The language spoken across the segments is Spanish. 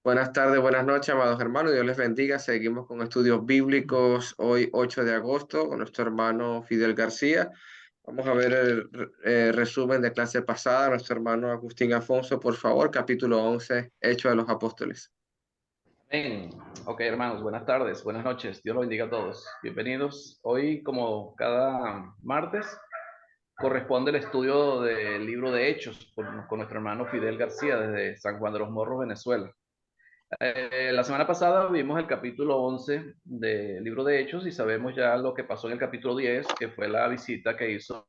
Buenas tardes, buenas noches, amados hermanos. Dios les bendiga. Seguimos con estudios bíblicos hoy 8 de agosto con nuestro hermano Fidel García. Vamos a ver el resumen de clase pasada. Nuestro hermano Agustín Afonso, por favor, capítulo 11, Hechos de los Apóstoles. Bien, ok hermanos, buenas tardes, buenas noches, Dios los bendiga a todos. Bienvenidos. Hoy, como cada martes, corresponde el estudio del libro de Hechos con nuestro hermano Fidel García desde San Juan de los Morros, Venezuela. La semana pasada vimos el capítulo 11 del libro de Hechos y sabemos ya lo que pasó en el capítulo 10, que fue la visita que hizo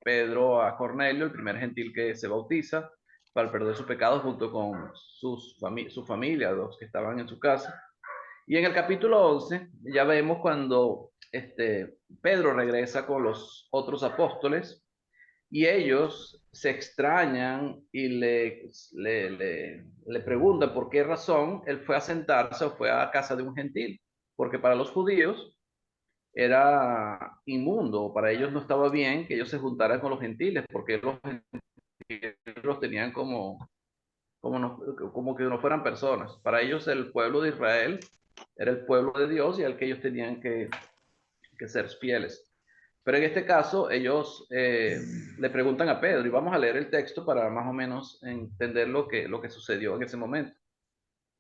Pedro a Cornelio, el primer gentil que se bautiza, para perder sus pecados junto con su familia, los que estaban en su casa. Y en el capítulo 11 ya vemos cuando Pedro regresa con los otros apóstoles y ellos se extrañan y le preguntan por qué razón él fue a sentarse o fue a casa de un gentil. Porque para los judíos era inmundo, para ellos no estaba bien que ellos se juntaran con los gentiles, porque los gentiles los tenían como que no fueran personas. Para ellos el pueblo de Israel era el pueblo de Dios y al que ellos tenían que ser fieles. Pero en este caso ellos le preguntan a Pedro, y vamos a leer el texto para más o menos entender lo que sucedió en ese momento.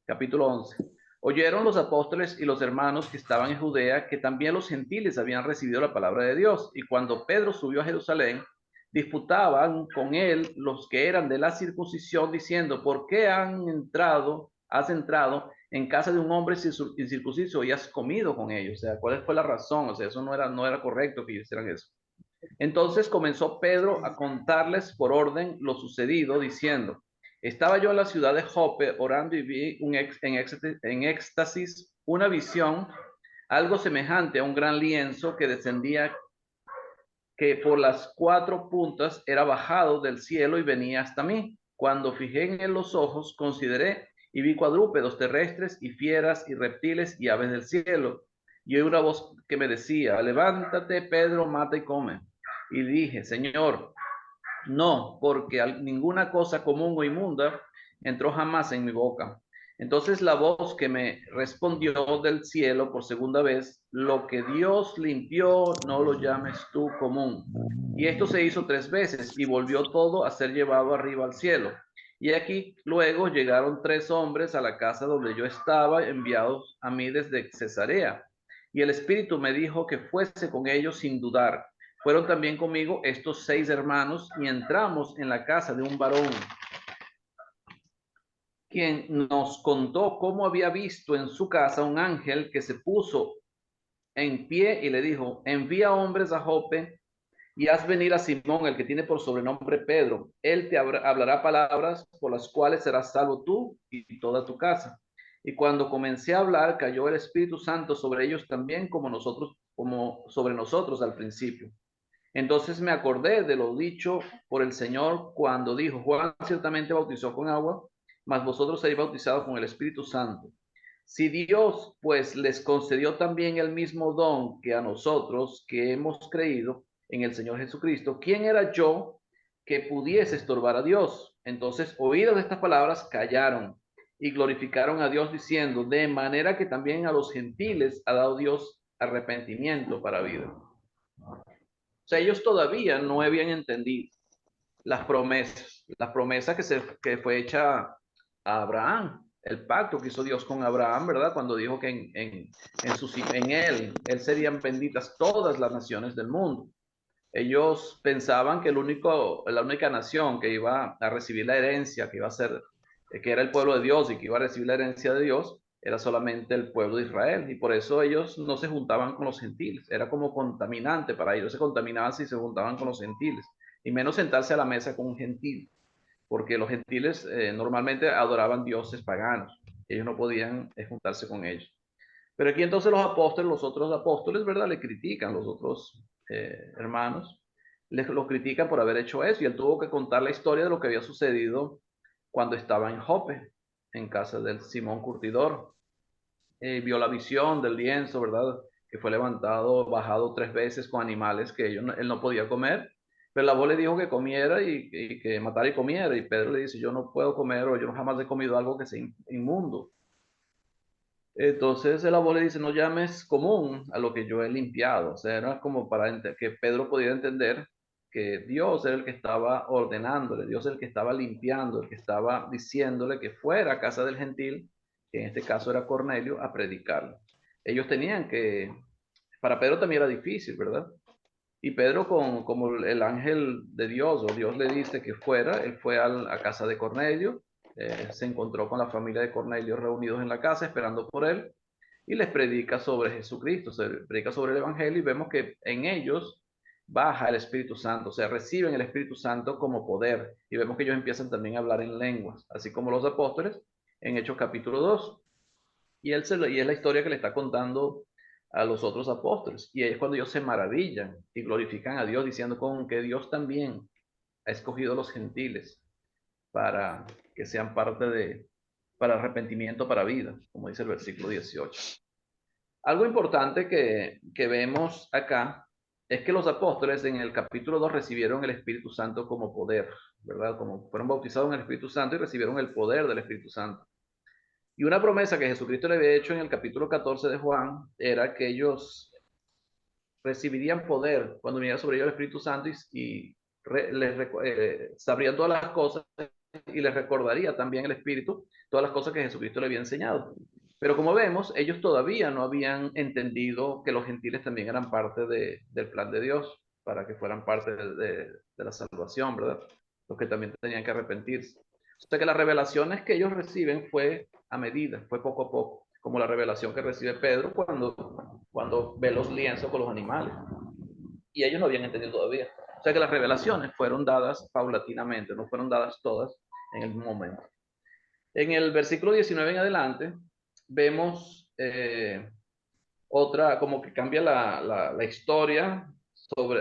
Capítulo 11. Oyeron los apóstoles y los hermanos que estaban en Judea que también los gentiles habían recibido la palabra de Dios. Y cuando Pedro subió a Jerusalén, disputaban con él los que eran de la circuncisión, diciendo, ¿por qué has entrado en casa de un hombre incircunciso y has comido con ellos? O sea, ¿cuál fue la razón? O sea, eso no era correcto que ellos hicieran eso. Entonces comenzó Pedro a contarles por orden lo sucedido, diciendo, estaba yo en la ciudad de Jope orando y vi en éxtasis una visión, algo semejante a un gran lienzo que descendía, que por las cuatro puntas era bajado del cielo y venía hasta mí. Cuando fijé en él los ojos, consideré y vi cuadrúpedos terrestres y fieras y reptiles y aves del cielo. Y oí una voz que me decía, levántate, Pedro, mata y come. Y dije, Señor, no, porque ninguna cosa común o inmunda entró jamás en mi boca. Entonces la voz que me respondió del cielo por segunda vez, lo que Dios limpió, no lo llames tú común. Y esto se hizo tres veces y volvió todo a ser llevado arriba al cielo. Y aquí luego llegaron tres hombres a la casa donde yo estaba, enviados a mí desde Cesarea. Y el Espíritu me dijo que fuese con ellos sin dudar. Fueron también conmigo estos seis hermanos y entramos en la casa de un varón, quien nos contó cómo había visto en su casa un ángel que se puso en pie y le dijo, envía hombres a Jope y haz venir a Simón, el que tiene por sobrenombre Pedro. Él te hablará palabras por las cuales serás salvo tú y toda tu casa. Y cuando comencé a hablar, cayó el Espíritu Santo sobre ellos también como sobre nosotros al principio. Entonces me acordé de lo dicho por el Señor cuando dijo, Juan ciertamente bautizó con agua, mas vosotros seréis bautizados con el Espíritu Santo. Si Dios pues les concedió también el mismo don que a nosotros que hemos creído en el Señor Jesucristo, ¿quién era yo que pudiese estorbar a Dios? Entonces, oídas estas palabras, callaron y glorificaron a Dios diciendo, de manera que también a los gentiles ha dado Dios arrepentimiento para vida. O sea, ellos todavía no habían entendido las promesas que fue hecha a Abraham, el pacto que hizo Dios con Abraham, ¿verdad? Cuando dijo que en él serían benditas todas las naciones del mundo. Ellos pensaban que la única nación que iba a recibir la herencia, que iba a ser, que era el pueblo de Dios y que iba a recibir la herencia de Dios, era solamente el pueblo de Israel. Y por eso ellos no se juntaban con los gentiles. Era como contaminante para ellos. Se contaminaban si se juntaban con los gentiles. Y menos sentarse a la mesa con un gentil. Porque los gentiles normalmente adoraban dioses paganos. Ellos no podían juntarse con ellos. Pero aquí entonces los otros apóstoles, ¿verdad? Le critican, los otros hermanos, lo critican por haber hecho eso. Y él tuvo que contar la historia de lo que había sucedido cuando estaba en Jope, en casa del Simón Curtidor. Vio la visión del lienzo, ¿verdad? Que fue levantado, bajado tres veces con animales que él no podía comer. Pero la voz le dijo que comiera y que matara y comiera. Y Pedro le dice, yo no puedo comer o yo no jamás he comido algo que sea inmundo. Entonces el abuelo le dice, no llames común a lo que yo he limpiado. O sea, era como para que Pedro pudiera entender que Dios era el que estaba ordenándole, Dios era el que estaba limpiando, el que estaba diciéndole que fuera a casa del gentil, que en este caso era Cornelio, a predicarle. Ellos tenían que, para Pedro también era difícil, ¿verdad? Y Pedro, como el ángel de Dios, o Dios le dice que fuera, él fue a casa de Cornelio, se encontró con la familia de Cornelio reunidos en la casa esperando por él, y les predica sobre Jesucristo, se predica sobre el Evangelio, y vemos que en ellos baja el Espíritu Santo, o sea, reciben el Espíritu Santo como poder, y vemos que ellos empiezan también a hablar en lenguas, así como los apóstoles en Hechos capítulo 2. Y es la historia que le está contando a los otros apóstoles. Y es cuando ellos se maravillan y glorifican a Dios, diciendo con que Dios también ha escogido a los gentiles para que sean parte para arrepentimiento, para vida, como dice el versículo 18. Algo importante que vemos acá es que los apóstoles en el capítulo 2 recibieron el Espíritu Santo como poder, ¿verdad? Como fueron bautizados en el Espíritu Santo y recibieron el poder del Espíritu Santo. Y una promesa que Jesucristo le había hecho en el capítulo 14 de Juan era que ellos recibirían poder cuando viniera sobre ellos el Espíritu Santo sabrían todas las cosas y les recordaría también el Espíritu todas las cosas que Jesucristo le había enseñado. Pero como vemos, ellos todavía no habían entendido que los gentiles también eran parte del plan de Dios para que fueran parte de la salvación, ¿verdad? Los que también tenían que arrepentirse. O sea que las revelaciones que ellos reciben fue a medida, fue poco a poco, como la revelación que recibe Pedro cuando ve los lienzos con los animales. Y ellos no habían entendido todavía. O sea que las revelaciones fueron dadas paulatinamente, no fueron dadas todas en el mismo momento. En el versículo 19 en adelante, vemos otra, como que cambia la historia,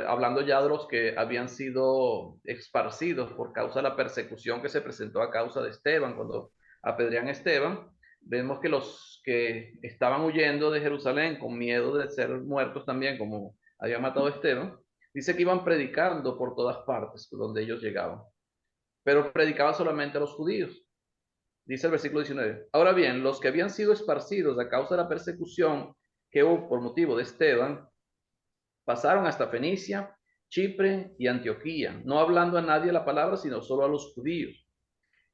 hablando ya de los que habían sido esparcidos por causa de la persecución que se presentó a causa de Esteban, cuando apedrean a Esteban. Vemos que los que estaban huyendo de Jerusalén con miedo de ser muertos también, como había matado a Esteban, dice que iban predicando por todas partes donde ellos llegaban, pero predicaban solamente a los judíos. Dice el versículo 19. Ahora bien, los que habían sido esparcidos a causa de la persecución que hubo por motivo de Esteban, pasaron hasta Fenicia, Chipre y Antioquía, no hablando a nadie la palabra, sino solo a los judíos.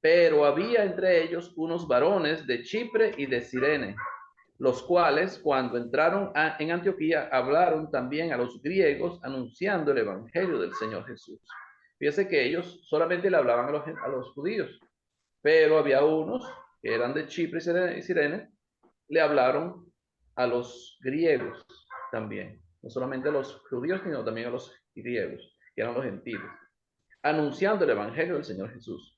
Pero había entre ellos unos varones de Chipre y de Cirene, los cuales, cuando entraron en Antioquía, hablaron también a los griegos, anunciando el evangelio del Señor Jesús. Fíjese que ellos solamente le hablaban a los judíos, pero había unos que eran de Chipre y Cirene, le hablaron a los griegos también, no solamente a los judíos, sino también a los griegos, que eran los gentiles, anunciando el evangelio del Señor Jesús.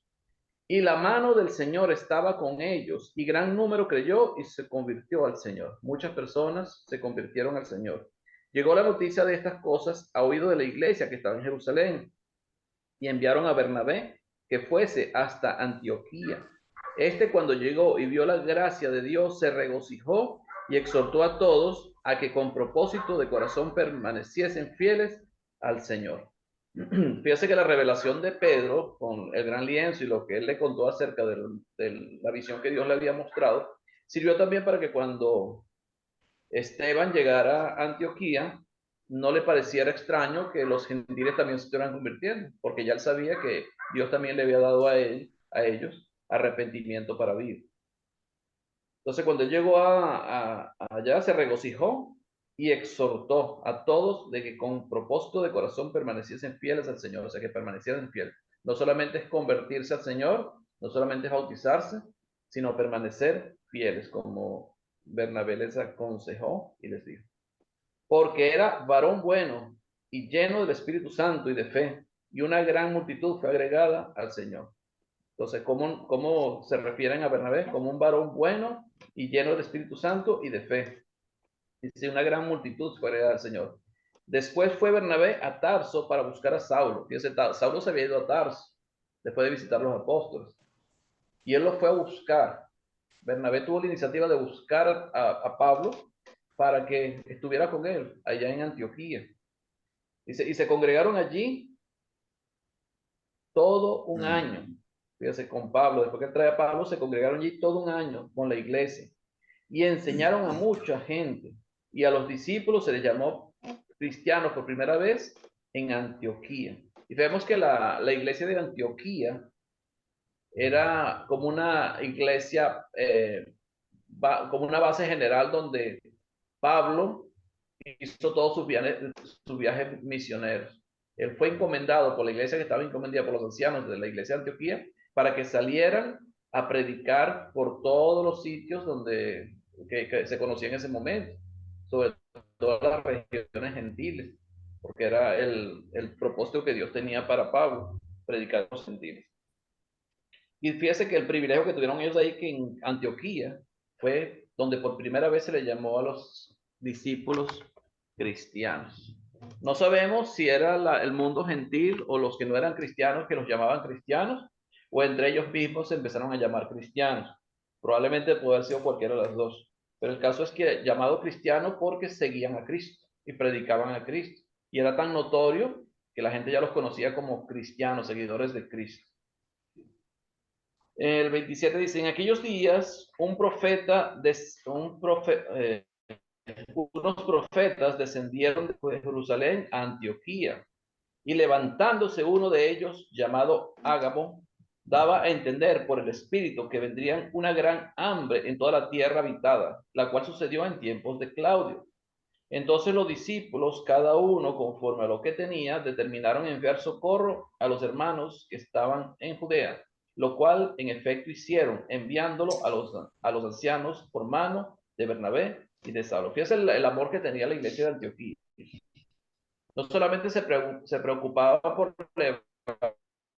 Y la mano del Señor estaba con ellos, y gran número creyó y se convirtió al Señor. Muchas personas se convirtieron al Señor. Llegó la noticia de estas cosas a oído de la iglesia que estaba en Jerusalén, y enviaron a Bernabé que fuese hasta Antioquía. Este, cuando llegó y vio la gracia de Dios, se regocijó y exhortó a todos a que con propósito de corazón permaneciesen fieles al Señor. Fíjese que la revelación de Pedro con el gran lienzo y lo que él le contó acerca de la visión que Dios le había mostrado, sirvió también para que cuando Esteban llegara a Antioquía, no le pareciera extraño que los gentiles también se estuvieran convirtiendo, porque ya él sabía que Dios también le había dado a ellos arrepentimiento para vida. Entonces, cuando él llegó allá, se regocijó y exhortó a todos de que con propósito de corazón permaneciesen fieles al Señor, o sea, que permanecieran fieles. No solamente es convertirse al Señor, no solamente es bautizarse, sino permanecer fieles, como Bernabé les aconsejó y les dijo. Porque era varón bueno y lleno del Espíritu Santo y de fe, y una gran multitud fue agregada al Señor. Entonces, ¿cómo se refieren a Bernabé? Como un varón bueno y lleno del Espíritu Santo y de fe. Dice, una gran multitud fue agregada al Señor. Después fue Bernabé a Tarso para buscar a Saulo. Fíjense, Saulo se había ido a Tarso después de visitar a los apóstoles. Y él lo fue a buscar. Bernabé tuvo la iniciativa de buscar a Pablo para que estuviera con él allá en Antioquía. Dice, y se congregaron allí todo un año. Fíjese, con Pablo, después que trae a Pablo, se congregaron allí todo un año con la iglesia y enseñaron a mucha gente. Y a los discípulos se les llamó cristianos por primera vez en Antioquía. Y vemos que la iglesia de Antioquía era como una iglesia, como una base general donde Pablo hizo todos sus viajes misioneros. Él fue encomendado por la iglesia, que estaba encomendada por los ancianos de la iglesia de Antioquía, para que salieran a predicar por todos los sitios donde que se conocía en ese momento, sobre todas las regiones gentiles, porque era el propósito que Dios tenía para Pablo, predicar a los gentiles. Y fíjese que el privilegio que tuvieron ellos ahí, que en Antioquía fue donde por primera vez se le llamó a los discípulos cristianos. No sabemos si era el mundo gentil o los que no eran cristianos que los llamaban cristianos, o entre ellos mismos se empezaron a llamar cristianos. Probablemente puede haber sido cualquiera de las dos. Pero el caso es que llamado cristiano porque seguían a Cristo y predicaban a Cristo. Y era tan notorio que la gente ya los conocía como cristianos, seguidores de Cristo. El 27 dice, en aquellos días unos profetas descendieron de Jerusalén a Antioquía, y levantándose uno de ellos, llamado Ágabo, daba a entender por el Espíritu que vendrían una gran hambre en toda la tierra habitada, la cual sucedió en tiempos de Claudio. Entonces los discípulos, cada uno conforme a lo que tenía, determinaron enviar socorro a los hermanos que estaban en Judea, lo cual en efecto hicieron, enviándolo a los ancianos por mano de Bernabé y de Saulo. Fíjense el amor que tenía la iglesia de Antioquía. No solamente se preocupaba por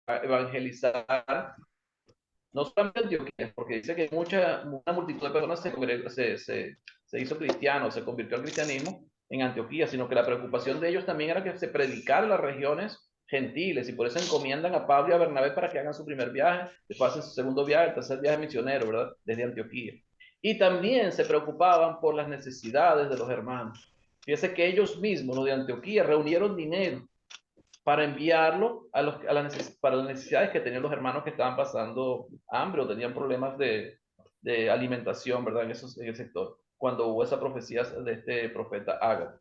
evangelizar, no solamente Antioquía, porque dice que una multitud de personas se hizo cristiano, se convirtió al cristianismo en Antioquía, sino que la preocupación de ellos también era que se predicara en las regiones gentiles, y por eso encomiendan a Pablo y a Bernabé para que hagan su primer viaje, después hacen su segundo viaje, el tercer viaje misionero, ¿verdad? Desde Antioquía. Y también se preocupaban por las necesidades de los hermanos. Fíjense que ellos mismos, los de Antioquía, reunieron dinero para enviarlo para las necesidades que tenían los hermanos que estaban pasando hambre o tenían problemas de alimentación, ¿verdad? En el sector, cuando hubo esa profecía de este profeta Ágabo.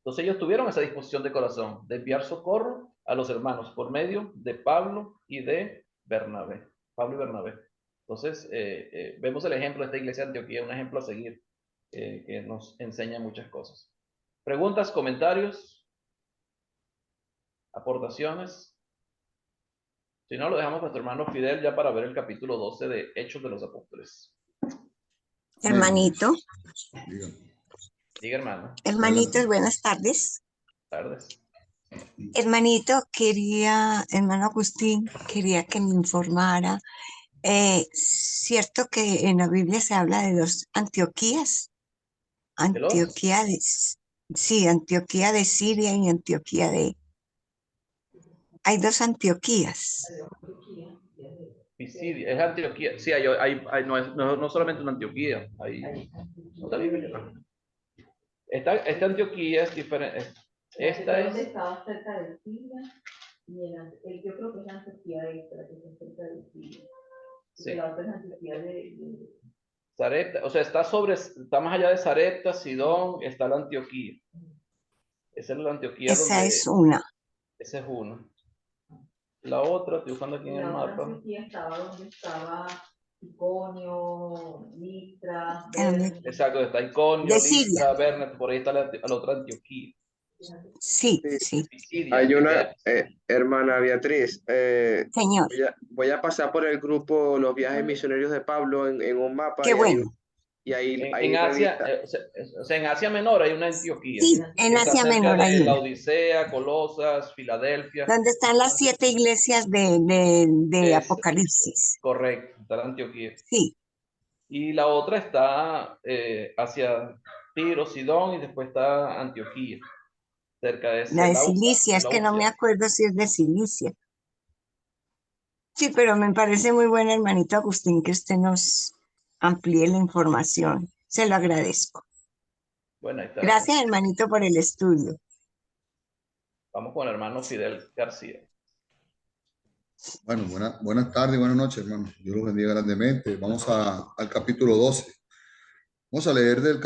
Entonces ellos tuvieron esa disposición de corazón de enviar socorro a los hermanos por medio de Pablo y de Bernabé. Pablo y Bernabé. Entonces vemos el ejemplo de esta iglesia de Antioquía, un ejemplo a seguir que nos enseña muchas cosas. ¿Preguntas, comentarios? ¿Aportaciones? Si no, lo dejamos a nuestro hermano Fidel ya para ver el capítulo 12 de Hechos de los Apóstoles. Hermanito, Diga, hermano. hermanitos, buenas tardes. Tardes. Hermanito, hermano Agustín, quería que me informara. Cierto que en la Biblia se habla de dos Antioquías. ¿De los? Sí, Antioquía de Siria y Antioquía de... Hay dos Antioquías. Pisidia, es Antioquía. Sí, no solamente una Antioquía. No está bien, esta Antioquía es diferente. Esta es. Estaba cerca de Siria y yo creo que es Antioquía de esta, que está cerca de Siria. Sí. La otra es Antioquía de Sarepta, o sea, está más allá de Sarepta, Sidón, está la Antioquía. Esa es la Antioquía Esa es una. Esa es una. La otra, estoy buscando aquí en el mapa. La Antioquía estaba donde estaba Iconio, Listra, Exacto, está Iconio, Listra, Bernet, por ahí está la otra Antioquía. Sí, sí. Hay una, hermana Beatriz, Señor. voy a pasar por el grupo Los Viajes Misioneros de Pablo en un mapa. Qué bueno. En Asia, en Asia Menor hay una Antioquía. Sí, en Asia Menor hay una. una. La Odisea, Colosas, Filadelfia. Donde están las 7 iglesias de Apocalipsis. Correcto, está la Antioquía. Sí. Y la otra está hacia Tiro, Sidón, y después está Antioquía, cerca de La de Cilicia, es que no me acuerdo si es de Cilicia. Sí, pero me parece muy bueno, hermanito Agustín, que usted nos amplíe la información. Se lo agradezco. Bueno, ahí está. Gracias, hermanito, por el estudio. Vamos con el hermano Fidel García. Bueno, buenas tardes y buenas noches, hermanos. Dios los bendiga grandemente. Vamos al capítulo 12. Vamos a leer del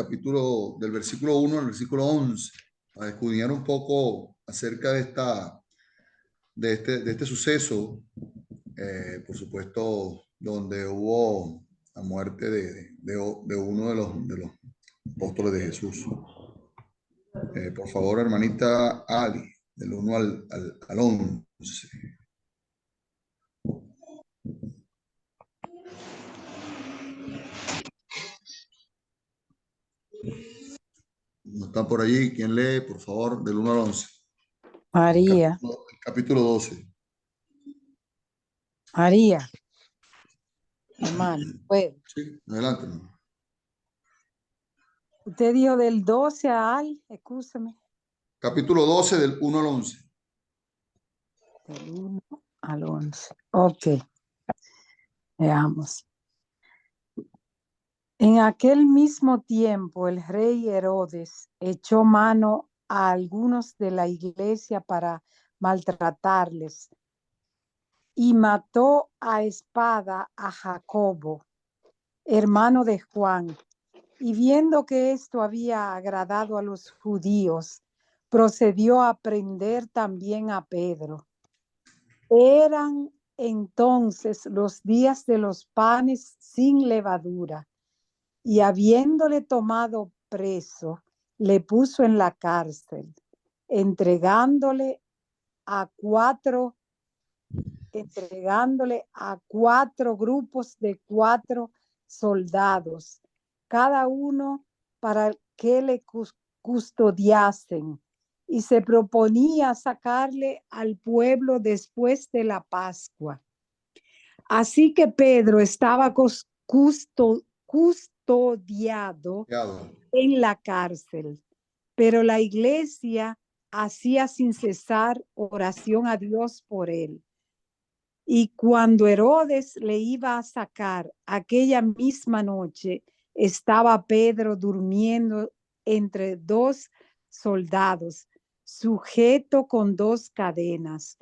versículo 1 al versículo 11, a escudriñar un poco acerca de este suceso, por supuesto, donde hubo la muerte de uno de los apóstoles de Jesús. Por favor, hermanita Ali, del 1 al 11. ¿No está por allí? ¿Quién lee, por favor, del 1 al 11? María, Capítulo 12. María, hermano, pues, Sí, adelante, hermano. usted dijo del 12 al, escúchame, Capítulo 12 del 1 al 11. del 1 al 11. Ok, veamos. En aquel mismo tiempo, el rey Herodes echó mano a algunos de la iglesia para maltratarles y mató a espada a Jacobo, hermano de Juan. Y viendo que esto había agradado a los judíos, procedió a prender también a Pedro. Eran entonces los días de los panes sin levadura, y habiéndole tomado preso, le puso en la cárcel, entregándole a cuatro grupos de 4 soldados, cada uno para que le custodiasen, y se proponía sacarle al pueblo después de la Pascua. Así que Pedro estaba custodiado en la cárcel, pero la iglesia hacía sin cesar oración a Dios por él. Y cuando Herodes le iba a sacar aquella misma noche, estaba Pedro durmiendo entre 2 soldados, sujeto con 2 cadenas,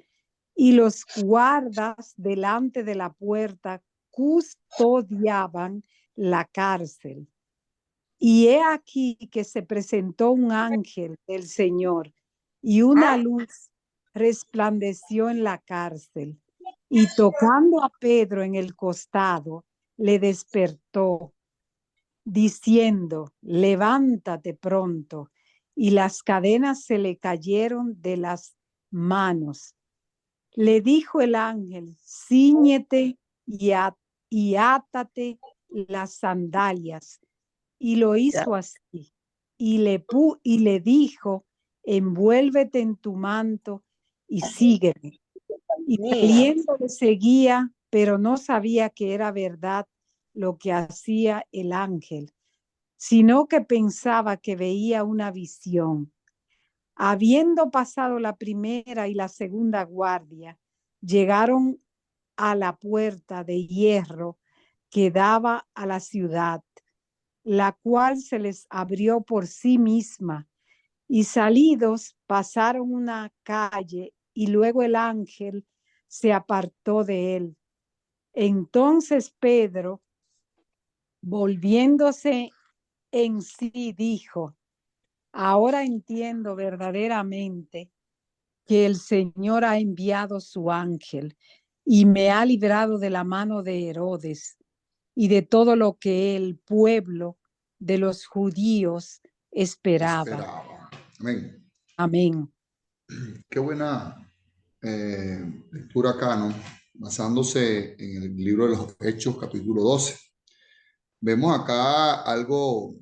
y los guardas delante de la puerta custodiaban la cárcel. Y he aquí que se presentó un ángel del Señor, y una luz resplandeció en la cárcel. Y tocando a Pedro en el costado, le despertó, diciendo: levántate pronto. Y las cadenas se le cayeron de las manos. Le dijo el ángel: cíñete y átate las sandalias. Y lo hizo así. Y le dijo: envuélvete en tu manto y sígueme. Y saliendo le seguía, pero no sabía que era verdad lo que hacía el ángel, sino que pensaba que veía una visión. Habiendo pasado la primera y la segunda guardia, llegaron a la puerta de hierro que daba a la ciudad, la cual se les abrió por sí misma, y salidos pasaron una calle, y luego el ángel se apartó de él. Entonces Pedro, volviéndose en sí, dijo: ahora entiendo verdaderamente que el Señor ha enviado su ángel y me ha librado de la mano de Herodes y de todo lo que el pueblo de los judíos esperaba. Amén. Amén. Qué buena lectura acá, ¿no? Basándose en el libro de los Hechos, capítulo 12. Vemos acá algo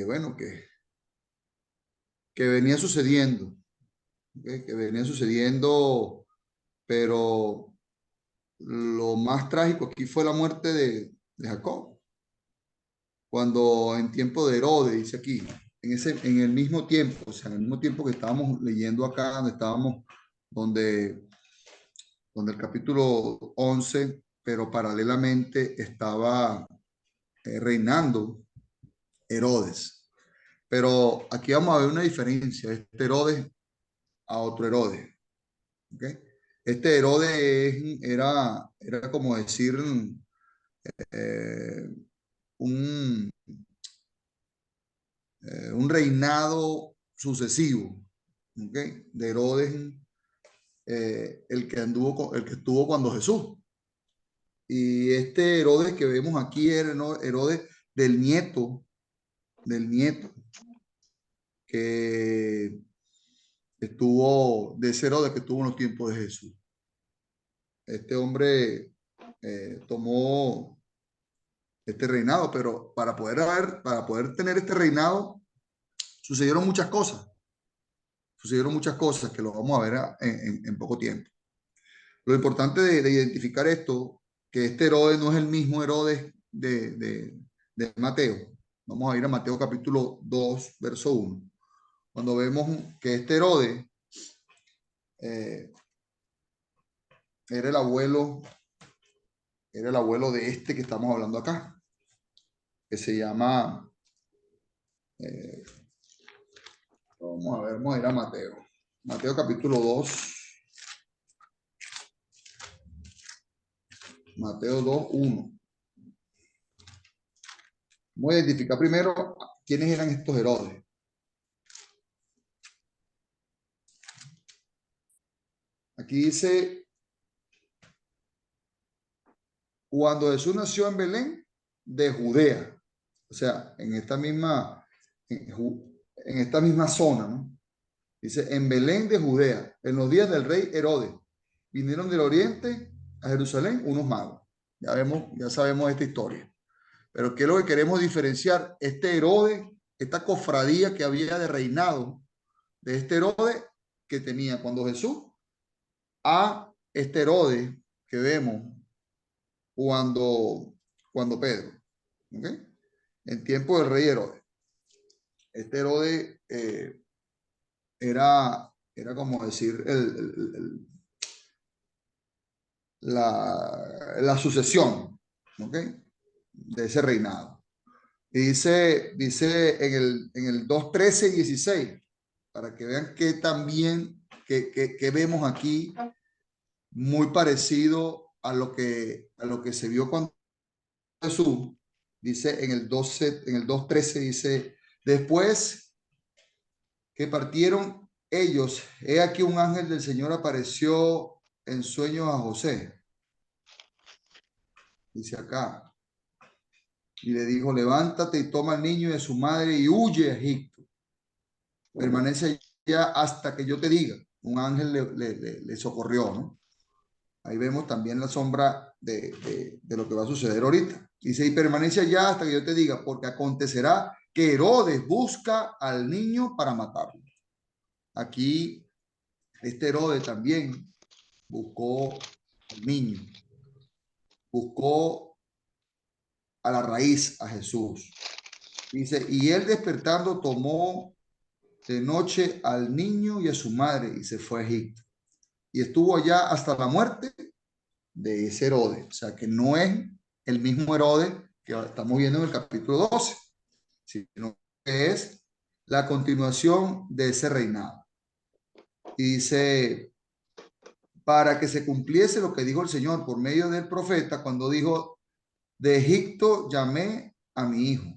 bueno, que venía sucediendo, ¿okay? Que venía sucediendo, pero lo más trágico aquí fue la muerte de Jacob. Cuando en tiempo de Herodes, dice aquí, en el mismo tiempo, o sea, en el mismo tiempo que estábamos leyendo acá, donde el capítulo 11, pero paralelamente estaba reinando Herodes. Pero aquí vamos a ver una diferencia, este Herodes a otro Herodes. ¿Okay? Este Herodes era como decir un reinado sucesivo, ¿ok? De Herodes, el que estuvo cuando Jesús. Y este Herodes que vemos aquí era, ¿no?, Herodes del nieto que estuvo, de ese Herodes que estuvo en los tiempos de Jesús. Este hombre tomó este reinado, pero para poder tener este reinado sucedieron muchas cosas. Sucedieron muchas cosas que lo vamos a ver en poco tiempo. Lo importante de identificar esto, que este Herodes no es el mismo Herodes de Mateo. Vamos a ir a Mateo capítulo 2, verso 1. Cuando vemos que este Herodes era el abuelo de este que estamos hablando acá, que se llama, vamos a ir a Mateo capítulo 2, Mateo 2, 1. Vamos a identificar primero quiénes eran estos Herodes. Aquí dice, cuando Jesús nació en Belén de Judea, o sea, en esta misma zona, ¿no? Dice, en Belén de Judea, en los días del rey Herodes, vinieron del oriente a Jerusalén unos magos. Ya sabemos esta historia. Pero ¿qué es lo que queremos diferenciar? Este Herodes, esta cofradía que había de reinado, de este Herodes que tenía cuando Jesús, a este Herodes que vemos cuando Pedro, ¿okay? En tiempo del rey Herodes. Este Herodes era como decir la sucesión, ¿okay?, de ese reinado. Y dice en el 2, 13 y 16, para que vean que también que vemos aquí muy parecido a lo que se vio cuando Jesús. Dice en el 2:13, dice, después que partieron ellos, he aquí un ángel del Señor apareció en sueños a José. Dice acá, y le dijo, levántate y toma al niño y a su madre y huye a Egipto. Permanece allá hasta que yo te diga. Un ángel le socorrió, ¿no? Ahí vemos también la sombra de lo que va a suceder ahorita. Dice, y permanece allá hasta que yo te diga, porque acontecerá que Herodes busca al niño para matarlo. Aquí, este Herodes también buscó al niño. Buscó a la raíz, a Jesús. Dice, y él despertando tomó de noche al niño y a su madre y se fue a Egipto. Y estuvo allá hasta la muerte de ese Herodes. O sea, que no es el mismo Herodes que estamos viendo en el capítulo 12, sino que es la continuación de ese reinado. Y dice, para que se cumpliese lo que dijo el Señor por medio del profeta cuando dijo, de Egipto llamé a mi hijo.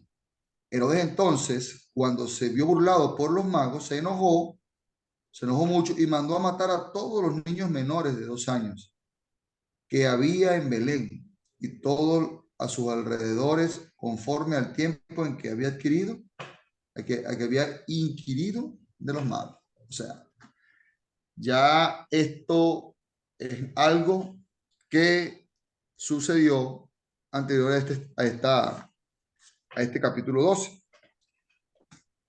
Herodes entonces, cuando se vio burlado por los magos, se enojó mucho y mandó a matar a todos los niños menores de 2 años que había en Belén y todos a sus alrededores, conforme al tiempo en que había adquirido, que había inquirido de los magos. O sea, ya esto es algo que sucedió anterior a este capítulo 12.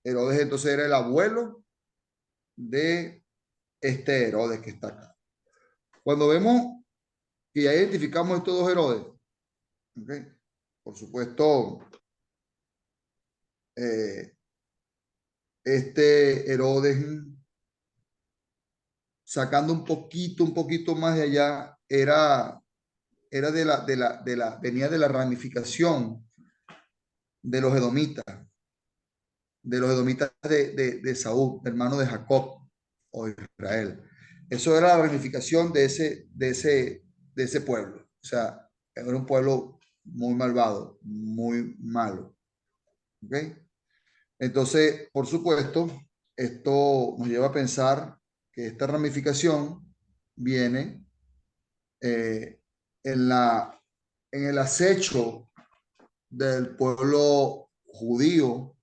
Herodes entonces era el abuelo de este Herodes que está acá. Cuando vemos que ya identificamos estos dos Herodes, ¿okay?, por supuesto, este Herodes, sacando un poquito más de allá, venía de la ramificación de los edomitas, de Saúl, hermano de Jacob o Israel. Eso era la ramificación de ese pueblo. O sea, era un pueblo muy malvado, muy malo. ¿Ok? Entonces, por supuesto, esto nos lleva a pensar que esta ramificación viene en el acecho del pueblo judío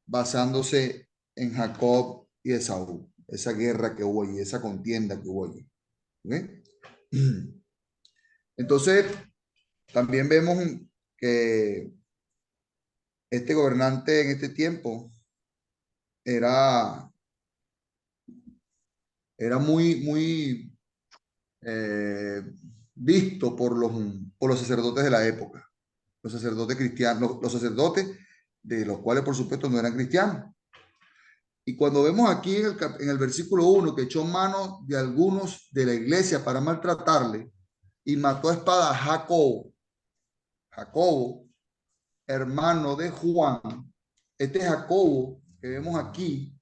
basándose en Jacob y Esaú, esa guerra que hubo allí, esa contienda que hubo allí. ¿Okay? Entonces, también vemos que este gobernante en este tiempo era muy visto por los sacerdotes de la época, los sacerdotes cristianos, los sacerdotes de los cuales por supuesto no eran cristianos. Y cuando vemos aquí en el versículo 1 que echó mano de algunos de la iglesia para maltratarle y mató a espada a Jacobo, hermano de Juan, este Jacobo que vemos aquí,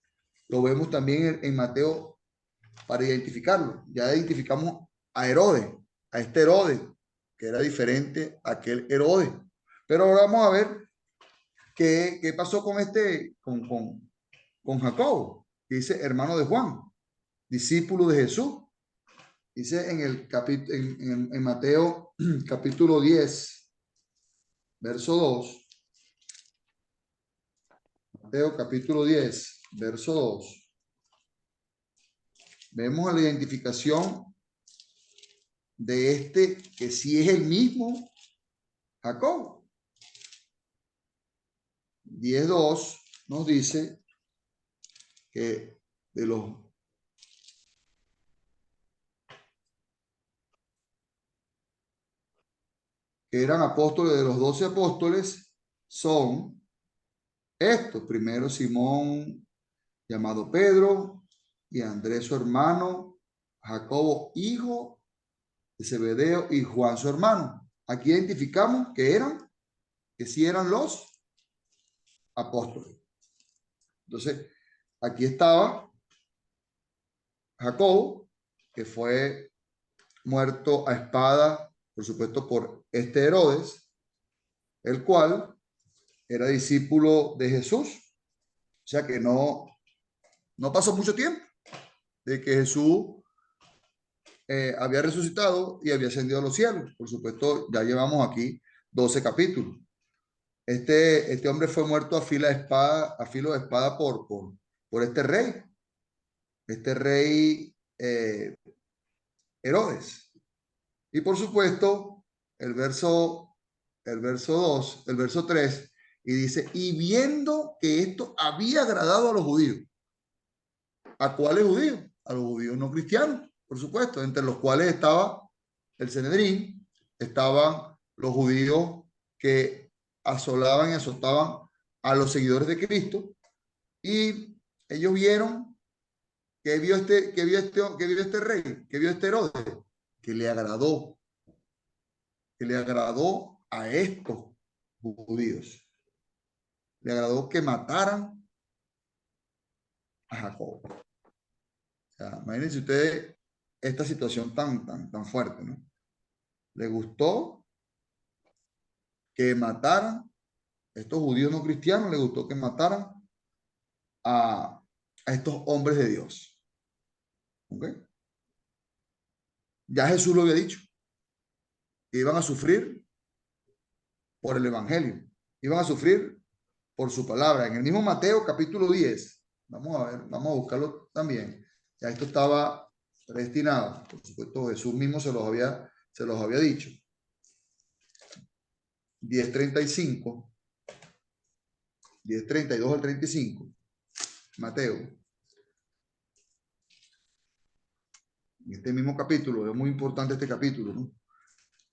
lo vemos también en Mateo para identificarlo. Ya identificamos a Herodes, a este Herodes, que era diferente a aquel Herodes. Pero ahora vamos a ver qué pasó con Jacobo, que dice hermano de Juan, discípulo de Jesús. Dice en Mateo capítulo 10, verso 2. Mateo capítulo 10, verso 2. Vemos la identificación de este que sí es el mismo Jacob. 10:2 nos dice que de los que eran apóstoles, de los 12 apóstoles, son estos. Primero Simón, llamado Pedro, y Andrés su hermano, Jacobo, hijo de Zebedeo, y Juan su hermano. Aquí identificamos que sí eran los apóstoles. Entonces, aquí estaba Jacobo, que fue muerto a espada, por supuesto, por este Herodes, el cual era discípulo de Jesús. O sea que no pasó mucho tiempo de que Jesús había resucitado y había ascendido a los cielos. Por supuesto, ya llevamos aquí 12 capítulos. Este hombre fue muerto a filo de espada por este rey Herodes. Y por supuesto, el verso 3, y dice, y viendo que esto había agradado a los judíos. ¿A cuáles judíos? A los judíos no cristianos, por supuesto, entre los cuales estaba el Sanedrín, estaban los judíos que asolaban y azotaban a los seguidores de Cristo, y ellos vieron que vio este rey, que vio este Herodes, que le agradó a estos judíos. Le agradó que mataran a Jacob. O sea, imagínense ustedes esta situación tan fuerte, ¿no? Le gustó que mataran, estos judíos no cristianos, le gustó que mataran a estos hombres de Dios. ¿Ok? Ya Jesús lo había dicho, que iban a sufrir por el evangelio, iban a sufrir por su palabra. En el mismo Mateo capítulo 10, vamos a buscarlo también. Ya esto estaba predestinado, por supuesto Jesús mismo se los había dicho. 10:35, 10:32 al 35, Mateo. En este mismo capítulo, es muy importante este capítulo, ¿no?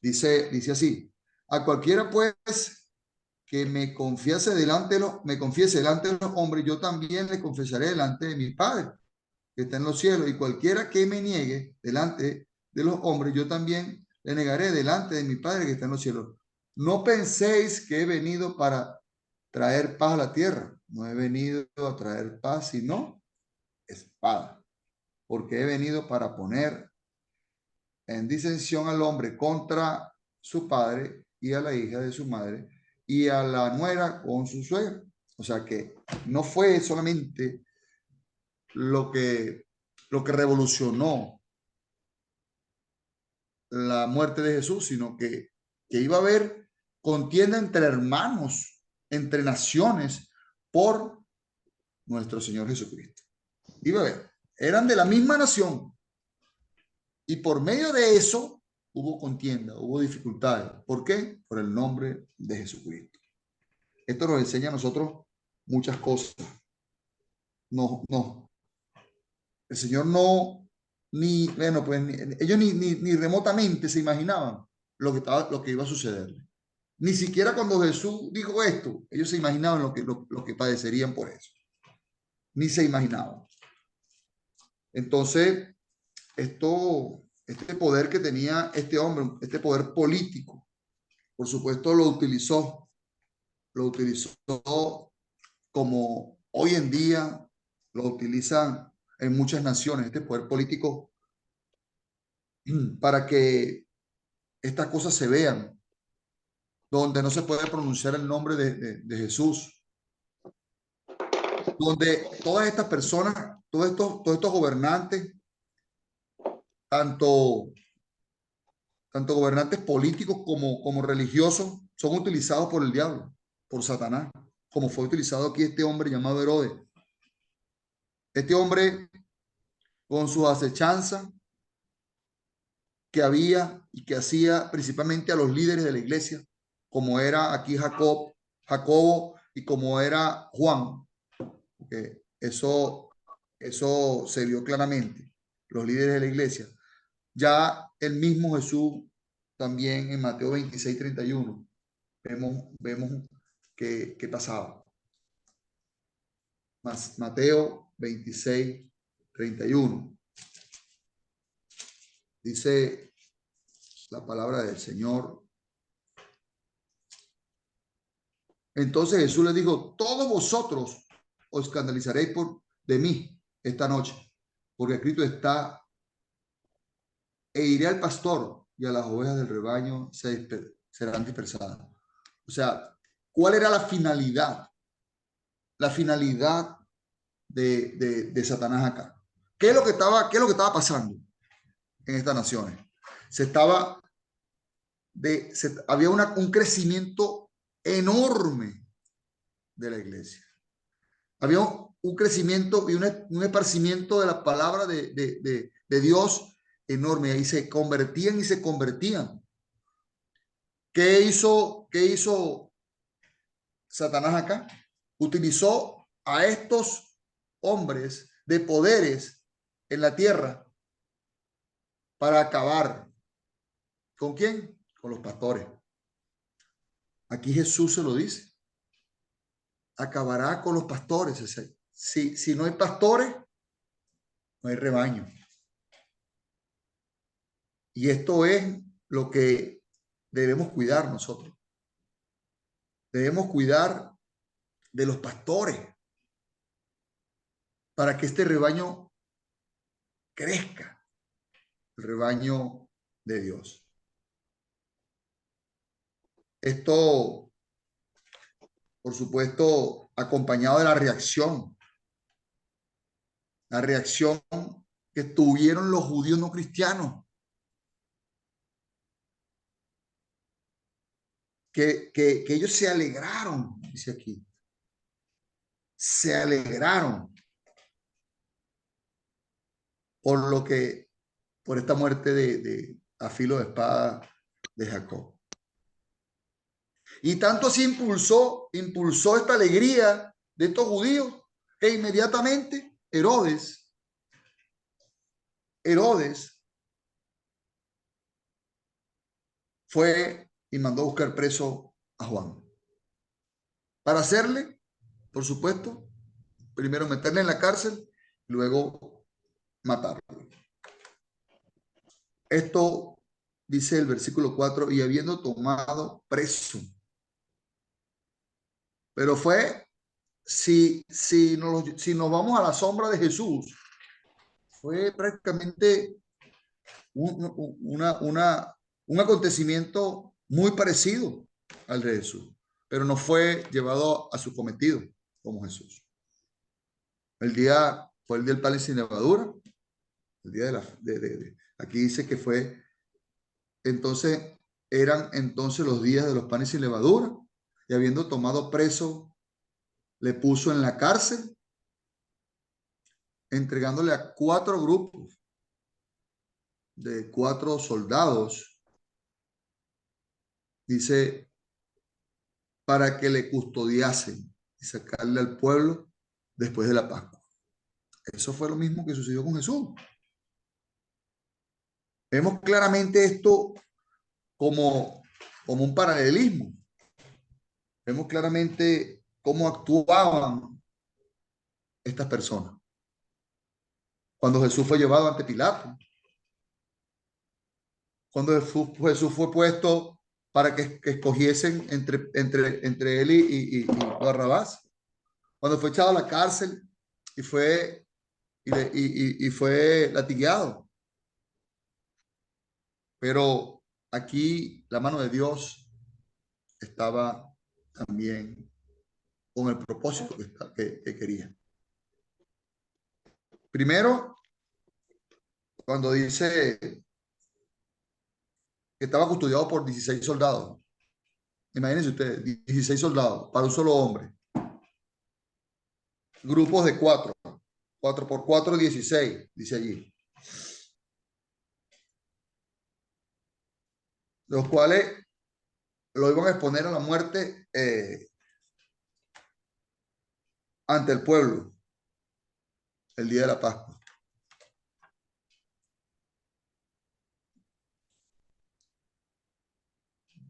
Dice así, a cualquiera pues que me confiese delante de los hombres, yo también le confesaré delante de mi Padre que está en los cielos, y cualquiera que me niegue delante de los hombres, yo también le negaré delante de mi Padre que está en los cielos. No penséis que he venido para traer paz a la tierra. No he venido a traer paz, sino espada. porque he venido para poner en disensión al hombre contra su padre y a la hija de su madre y a la nuera con su suegra. O sea que no fue solamente lo que revolucionó la muerte de Jesús, sino que iba a haber contienda entre hermanos, entre naciones, por nuestro Señor Jesucristo. Iba a haber, eran de la misma nación, y por medio de eso hubo contienda, hubo dificultades. ¿Por qué? Por el nombre de Jesucristo. Esto nos enseña a nosotros muchas cosas. No, el Señor no, ni, bueno, pues ellos ni remotamente se imaginaban lo que iba a suceder. Ni siquiera cuando Jesús dijo esto, ellos se imaginaban lo que padecerían por eso. Ni se imaginaban. Entonces, este poder que tenía este hombre, este poder político, por supuesto lo utilizó como hoy en día lo utilizan en muchas naciones, este poder político, para que estas cosas se vean, donde no se puede pronunciar el nombre de Jesús, donde todas estas personas, todos estos gobernantes, tanto gobernantes políticos como religiosos, son utilizados por el diablo, por Satanás, como fue utilizado aquí este hombre llamado Herodes. Este hombre, con su acechanza que había y que hacía principalmente a los líderes de la iglesia, como era aquí Jacobo y como era Juan, porque eso se vio claramente, los líderes de la iglesia. Ya el mismo Jesús también en Mateo 26:31 vemos que pasaba. Mateo 26:31 dice la palabra del Señor. Entonces Jesús le dijo: todos vosotros os escandalizaréis de mí esta noche, porque escrito está: e iré al pastor y a las ovejas del rebaño serán dispersadas. O sea, ¿cuál era la finalidad? La finalidad de Satanás acá. ¿Qué es lo que estaba pasando en estas naciones? Había un crecimiento enorme de la iglesia. Había un crecimiento y un esparcimiento de la palabra de Dios enorme. Y se convertían y se convertían. ¿Qué hizo Satanás acá? Utilizó a estos hombres de poderes en la tierra para acabar. ¿Con quién? Con los pastores. Aquí Jesús se lo dice: acabará con los pastores. Si no hay pastores, no hay rebaño. Y esto es lo que debemos cuidar nosotros. Debemos cuidar de los pastores para que este rebaño crezca, el rebaño de Dios. Esto, por supuesto, acompañado de la reacción que tuvieron los judíos no cristianos, que ellos se alegraron, dice aquí, se alegraron por esta muerte a filo de espada de Jacob. Y tanto así impulsó esta alegría de estos judíos, que inmediatamente Herodes fue y mandó a buscar preso a Juan para hacerle, por supuesto, primero meterle en la cárcel, luego matarlo. Esto dice el versículo 4: y habiendo tomado preso. Pero fue, si nos vamos a la sombra de Jesús, fue prácticamente un acontecimiento muy parecido al de Jesús, pero no fue llevado a su cometido como Jesús. Fue el día del pan sin levadura, el día aquí dice que fue, entonces, eran entonces los días de los panes sin levadura, y habiendo tomado preso, le puso en la cárcel, entregándole a 4 grupos de 4 soldados, dice, para que le custodiasen y sacarle al pueblo después de la Pascua. Eso fue lo mismo que sucedió con Jesús. Vemos claramente esto como un paralelismo. Vemos claramente cómo actuaban estas personas. Cuando Jesús fue llevado ante Pilato, cuando Jesús fue puesto para que escogiesen entre él y Barrabás, cuando fue echado a la cárcel y fue latigueado. Pero aquí la mano de Dios estaba también con el propósito que quería. Primero, cuando dice que estaba custodiado por 16 soldados. Imagínense ustedes, 16 soldados para un solo hombre. Grupos de 4. 4 por 4, 16, dice allí. Los cuales lo iban a exponer a la muerte ante el pueblo el día de la Pascua.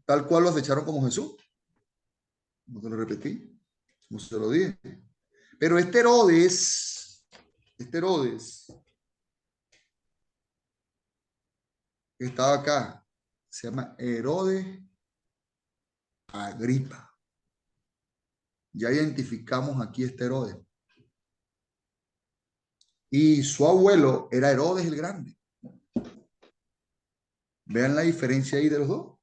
Tal cual los echaron como Jesús. No te lo repetí, como se lo dije. Pero este Herodes, que estaba acá, se llama Herodes Agripa. Ya identificamos aquí este Herodes. Y su abuelo era Herodes el Grande. Vean la diferencia ahí de los dos.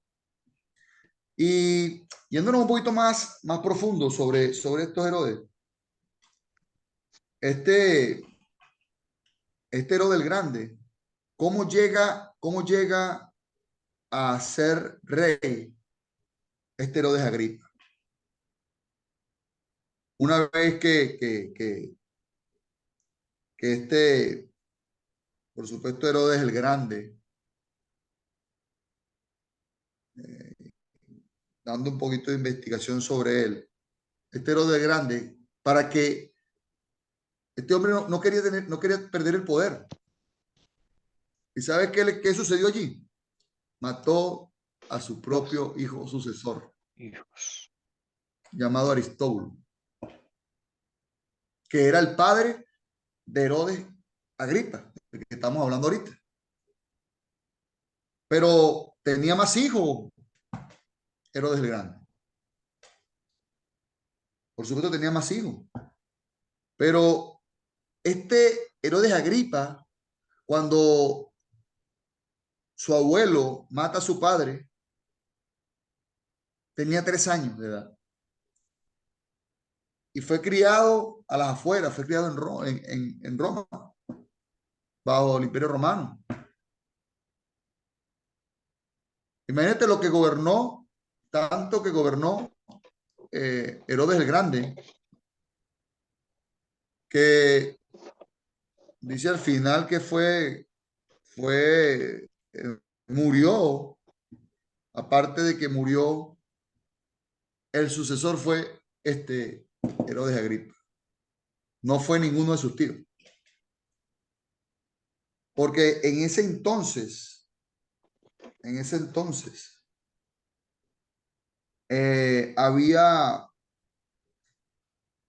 Y yéndonos un poquito más profundo sobre estos Herodes. Este Herodes el Grande, ¿cómo llega a ser rey este Herodes Agripa? Una vez que por supuesto, Herodes el Grande, dando un poquito de investigación sobre él, este Herodes el Grande, para que este hombre no quería perder el poder. ¿Y sabes qué sucedió allí? Mató a su propio hijo sucesor, llamado Aristóbulo, que era el padre de Herodes Agripa, del que estamos hablando ahorita. Pero tenía más hijos Herodes el Grande. Por supuesto tenía más hijos. Pero este Herodes Agripa, cuando su abuelo mata a su padre, tenía 3 años de edad. Y fue criado a las afueras, fue criado en Roma, bajo el Imperio Romano. Imagínate lo que gobernó, tanto que gobernó Herodes el Grande, que dice al final que murió, aparte de que murió, el sucesor fue Herodes Agripa. No fue ninguno de sus tíos. Porque en ese entonces, había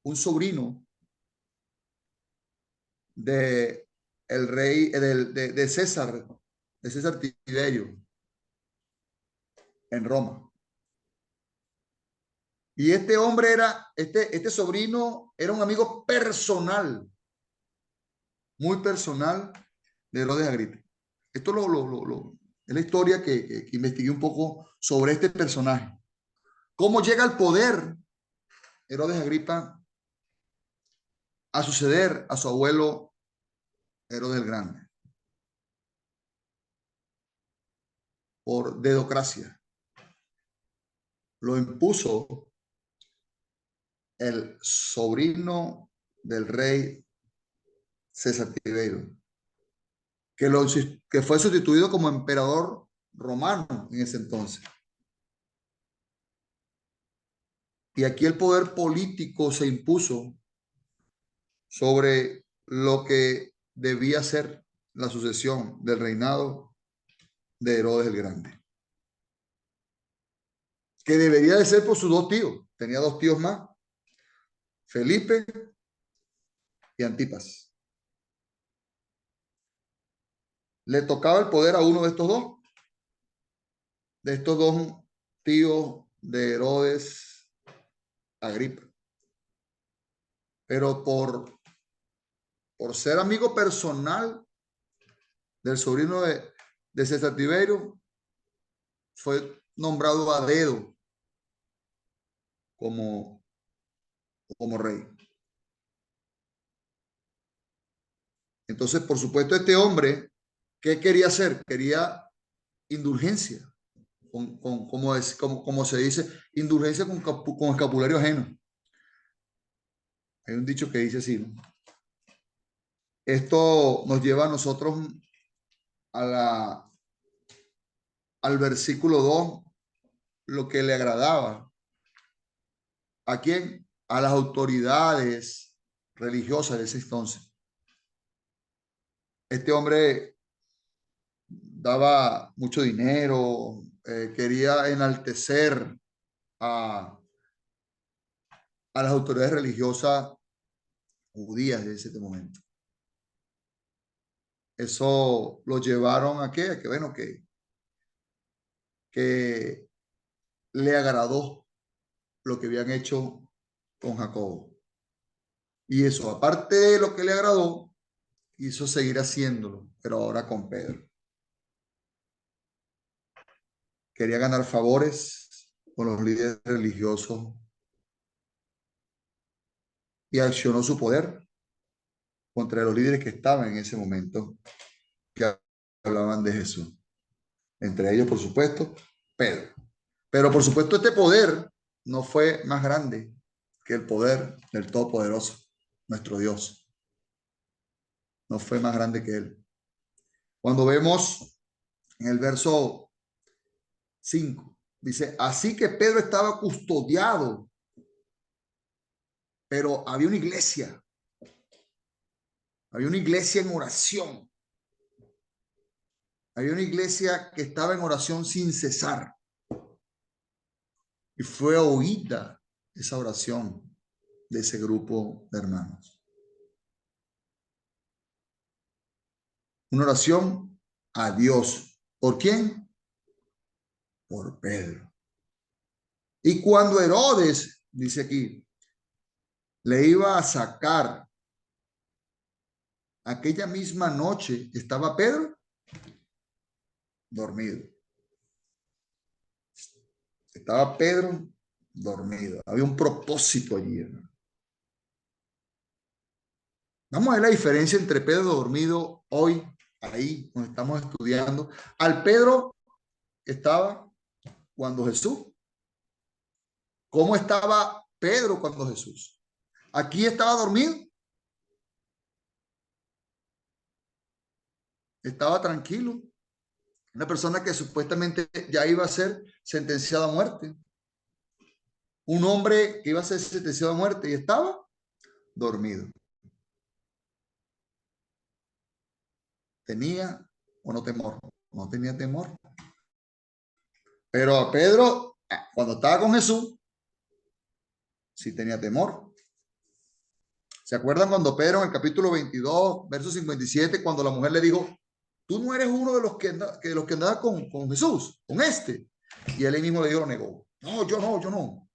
un sobrino de el rey de César Tiberio en Roma. Y este hombre este sobrino era un amigo personal, muy personal de Herodes Agripa. Esto es la historia que investigué un poco sobre este personaje. ¿Cómo llega al poder Herodes Agripa a suceder a su abuelo Herodes el Grande? Por dedocracia. Lo impuso el sobrino del rey César Tiberio, que fue sustituido como emperador romano en ese entonces. Y aquí el poder político se impuso sobre lo que debía ser la sucesión del reinado de Herodes el Grande, que debería de ser por sus dos tíos. Tenía dos tíos más, Felipe y Antipas. Le tocaba el poder a uno de estos dos tíos de Herodes Agripa. Pero por ser amigo personal del sobrino de César Tiberio, fue nombrado a dedo como rey. Entonces, por supuesto, este hombre, ¿qué quería hacer? Quería indulgencia, como se dice, indulgencia con escapulario ajeno. Hay un dicho que dice así, ¿no? Esto nos lleva a nosotros al versículo 2, lo que le agradaba. ¿A quién? A las autoridades religiosas de ese entonces. Este hombre daba mucho dinero, quería enaltecer a las autoridades religiosas judías de ese momento. Eso lo llevaron a qué? A que, bueno, que le agradó lo que habían hecho con Jacobo. Y eso, aparte de lo que le agradó, hizo seguir haciéndolo, pero ahora con Pedro. Quería ganar favores con los líderes religiosos y accionó su poder contra los líderes que estaban en ese momento, que hablaban de Jesús. Entre ellos, por supuesto, Pedro. Pero por supuesto, este poder no fue más grande que el poder del Todopoderoso, nuestro Dios. No fue más grande que él. Cuando vemos en el verso 5, dice, así que Pedro estaba custodiado, pero había una iglesia en oración. Había una iglesia que estaba en oración sin cesar. Y fue oída esa oración de ese grupo de hermanos. Una oración a Dios. ¿Por quién? Por Pedro. Y cuando Herodes, dice aquí, le iba a sacar, aquella misma noche estaba Pedro dormido. Estaba Pedro dormido. Había un propósito allí, hermano. Vamos a ver la diferencia entre Pedro dormido hoy, ahí, donde estamos estudiando, al Pedro que estaba cuando Jesús. ¿Cómo estaba Pedro cuando Jesús? Aquí estaba dormido. Estaba tranquilo. Una persona que supuestamente ya iba a ser sentenciada a muerte. Un hombre que iba a ser sentenciado a muerte y estaba dormido. ¿Tenía o no temor? No tenía temor. Pero a Pedro, cuando estaba con Jesús, sí tenía temor. ¿Se acuerdan cuando Pedro en el capítulo 22, verso 57, cuando la mujer le dijo, tú no eres uno de los que andaba con Jesús, con este? Y él mismo le dijo, lo negó. No, yo no.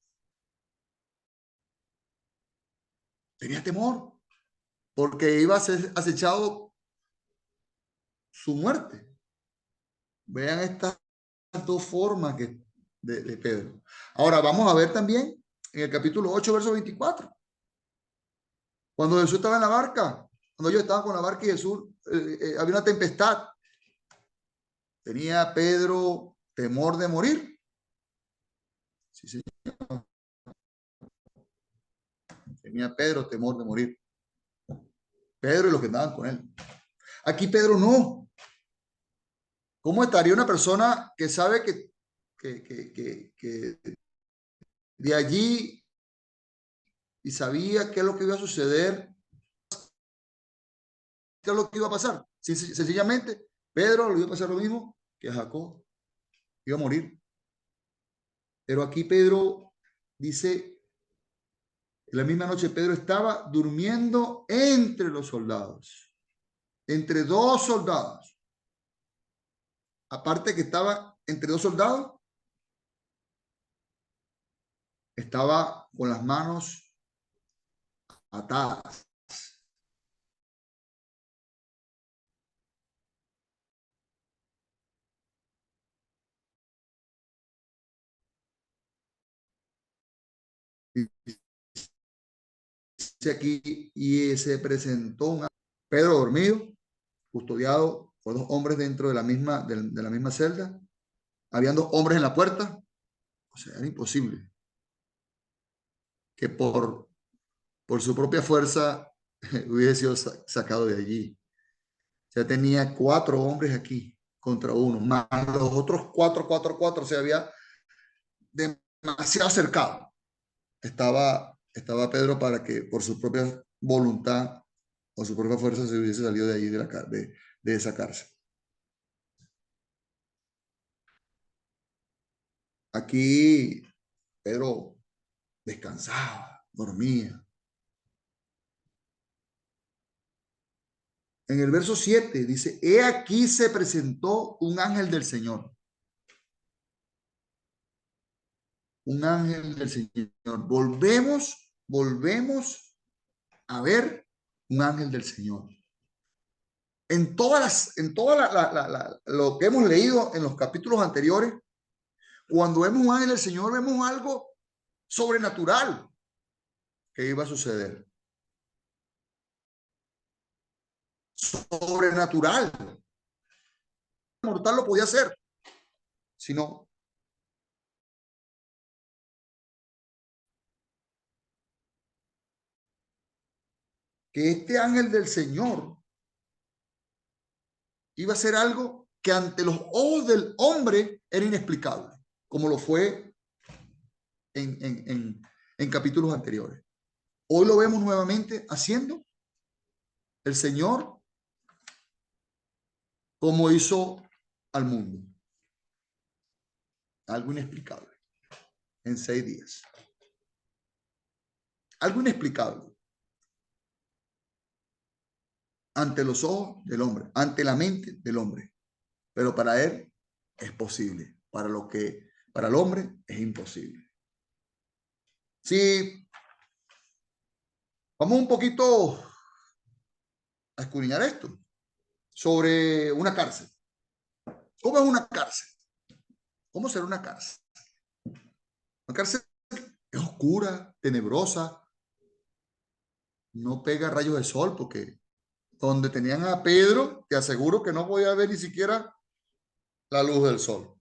Tenía temor porque iba a ser acechado su muerte. Vean estas dos formas de Pedro. Ahora vamos a ver también en el capítulo 8, verso 24. Cuando Jesús estaba en la barca, cuando ellos estaban con la barca y Jesús, había una tempestad. Tenía Pedro temor de morir. Sí, sí. Tenía Pedro temor de morir. Pedro y los que andaban con él. Aquí Pedro no. ¿Cómo estaría una persona que sabe que de allí y sabía qué es lo que iba a suceder, qué es lo que iba a pasar? Sencillamente, Pedro le iba a pasar lo mismo que a Jacob. Iba a morir. Pero aquí Pedro dice, en la misma noche Pedro estaba durmiendo entre los soldados, entre dos soldados. Aparte que estaba entre dos soldados, estaba con las manos atadas. Dice aquí, y se presentó Pedro dormido, custodiado por dos hombres dentro de la misma celda. Habían dos hombres en la puerta. O sea, era imposible que por su propia fuerza hubiese sido sacado de allí. O sea, tenía 4 hombres aquí contra uno, más los otros 4. O sea, había demasiado cercado. Estaba Pedro para que por su propia voluntad o su propia fuerza se hubiese salido de allí de esa cárcel. Aquí Pedro descansaba, dormía. En el verso 7 dice, he aquí se presentó un ángel del Señor. Un ángel del Señor. Volvemos a ver un ángel del Señor. En lo que hemos leído en los capítulos anteriores, cuando vemos un ángel del Señor, vemos algo sobrenatural que iba a suceder. Sobrenatural. Mortal lo podía hacer, sino que este ángel del Señor iba a hacer algo que ante los ojos del hombre era inexplicable, como lo fue en capítulos anteriores. Hoy lo vemos nuevamente haciendo el Señor como hizo al mundo. Algo inexplicable en 6 días. Algo inexplicable ante los ojos del hombre, ante la mente del hombre. Pero para él es posible. Para el hombre es imposible. Sí, vamos un poquito a escudriñar esto sobre una cárcel. ¿Cómo es una cárcel? ¿Cómo será una cárcel? Una cárcel es oscura, tenebrosa, no pega rayos de sol, porque donde tenían a Pedro, te aseguro que no podía ver ni siquiera la luz del sol.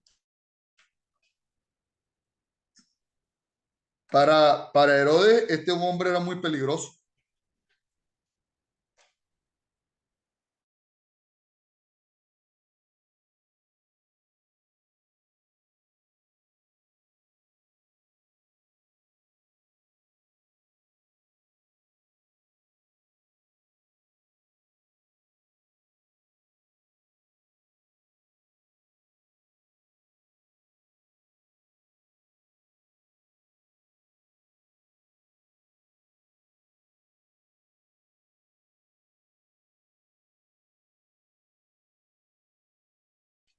Para Herodes, este hombre era muy peligroso.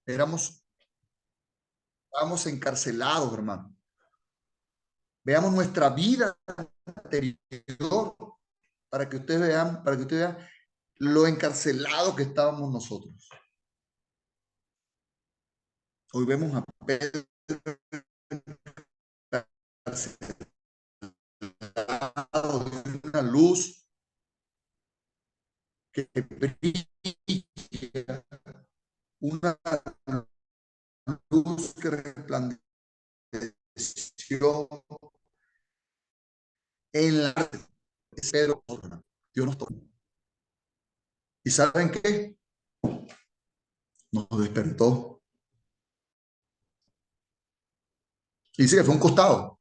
Estábamos encarcelados, hermano. Veamos nuestra vida anterior para que ustedes vean lo encarcelados que estábamos nosotros. Hoy vemos a Pedro una luz que brilla, una luz que resplandeció en la Pedro. Dios nos tocó. ¿Y saben qué? Nos despertó. Y dice que fue un costado.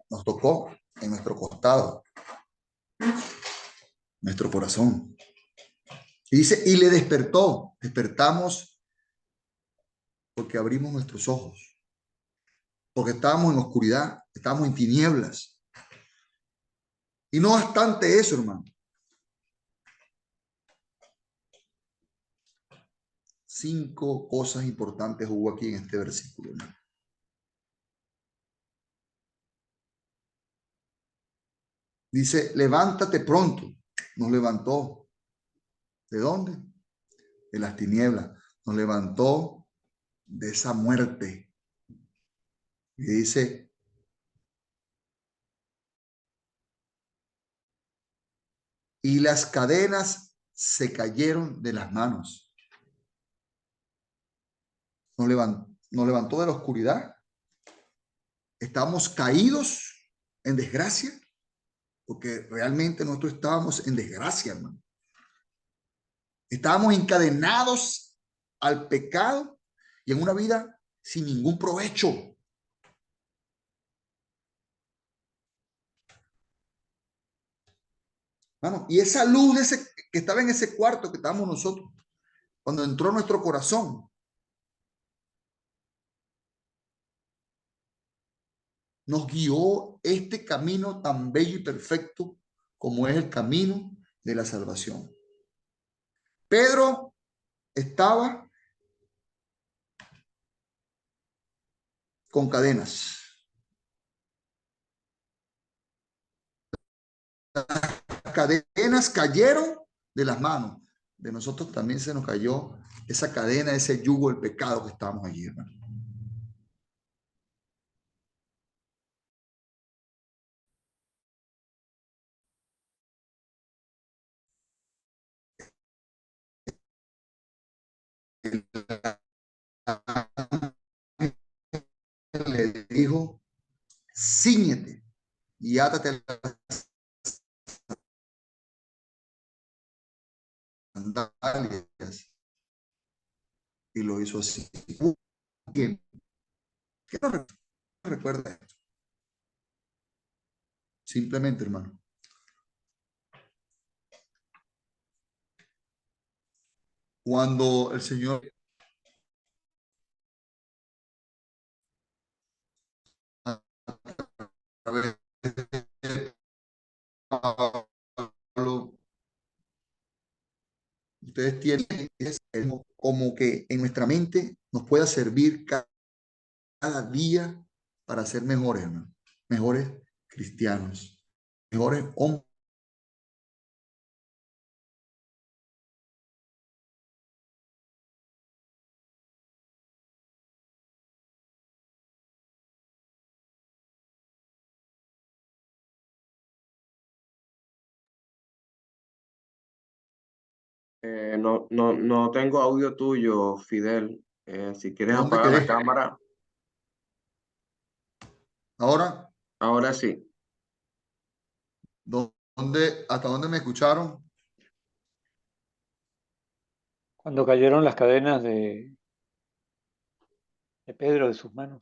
Nos tocó en nuestro costado, nuestro corazón. Y dice, y le despertó. Despertamos porque abrimos nuestros ojos. Porque estábamos en oscuridad, estábamos en tinieblas. Y no obstante eso, hermano. 5 cosas importantes hubo aquí en este versículo, hermano. Dice, levántate pronto. Nos levantó. ¿De dónde? De las tinieblas. Nos levantó de esa muerte. Y dice, y las cadenas se cayeron de las manos. Nos levantó de la oscuridad. Estamos caídos en desgracia, porque realmente nosotros estábamos en desgracia, hermano. Estábamos encadenados al pecado y en una vida sin ningún provecho. Bueno, y esa luz de ese, que estaba en ese cuarto que estábamos nosotros, cuando entró a nuestro corazón, nos guió este camino tan bello y perfecto como es el camino de la salvación. Pedro estaba con cadenas. Las cadenas cayeron de las manos. De nosotros también se nos cayó esa cadena, ese yugo del pecado que estábamos allí, hermano. Le dijo, cíñete y átate las sandalias. Y lo hizo así. ¿Qué no recuerda esto? Simplemente, hermano, cuando el Señor a ver, Pablo, ustedes tienen como que en nuestra mente nos pueda servir cada día para ser mejores, hermano, mejores cristianos, mejores hombres. No tengo audio tuyo, Fidel. Si quieres ¿Dónde apagar la quedé? cámara, Ahora, ahora sí. ¿hasta dónde me escucharon? Cuando cayeron las cadenas de Pedro de sus manos.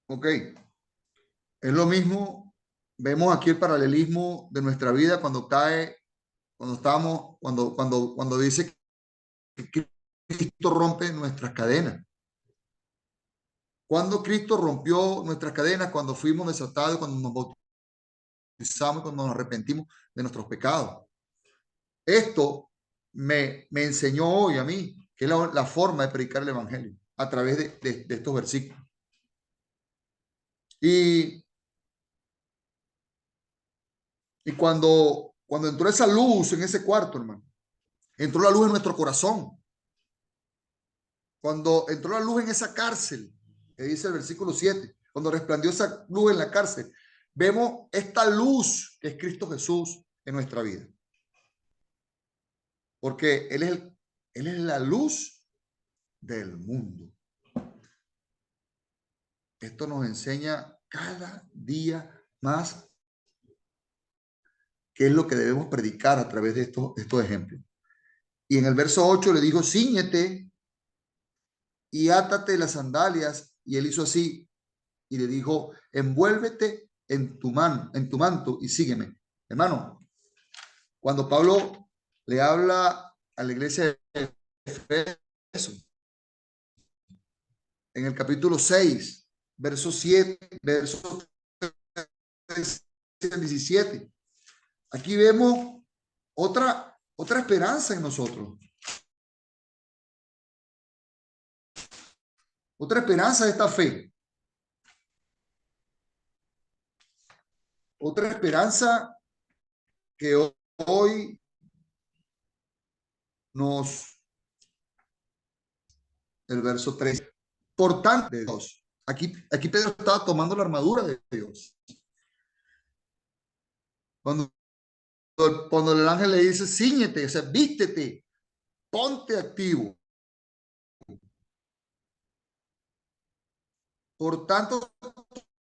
Ok, es lo mismo. Vemos aquí el paralelismo de nuestra vida cuando cae, cuando dice que Cristo rompe nuestras cadenas. Cuando Cristo rompió nuestras cadenas, cuando fuimos desatados, cuando nos bautizamos, cuando nos arrepentimos de nuestros pecados. Esto me enseñó hoy a mí, que es la forma de predicar el evangelio, a través de estos versículos. Y cuando entró esa luz en ese cuarto, hermano, entró la luz en nuestro corazón. Cuando entró la luz en esa cárcel, que dice el versículo 7, cuando resplandeció esa luz en la cárcel, vemos esta luz que es Cristo Jesús en nuestra vida. Porque Él es la luz del mundo. Esto nos enseña cada día más qué es lo que debemos predicar a través de estos ejemplos. Y en el verso 8 le dijo, cíñete y átate las sandalias. Y él hizo así y le dijo, envuélvete en tu manto y sígueme. Hermano, cuando Pablo le habla a la iglesia de Efeso, en el capítulo 6, verso 7, verso 17, aquí vemos otra esperanza en nosotros. Otra esperanza de esta fe. Otra esperanza que hoy el verso 3. Por tanto, de Dios. Aquí Pedro estaba tomando la armadura de Dios. Cuando el ángel le dice, cíñete, o sea, vístete, ponte activo. Por tanto,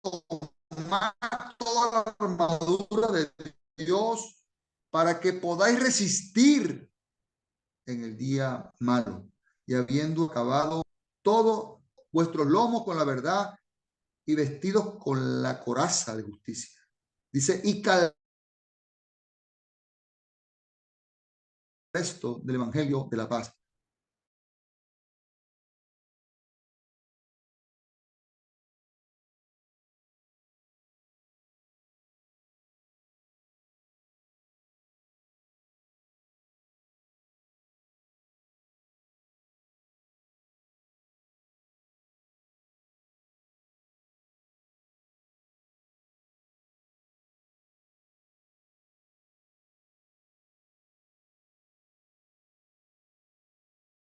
tomad toda la armadura de Dios para que podáis resistir en el día malo. Y habiendo acabado todo, vuestros lomos con la verdad y vestidos con la coraza de justicia. Dice, y cada resto del evangelio de la paz.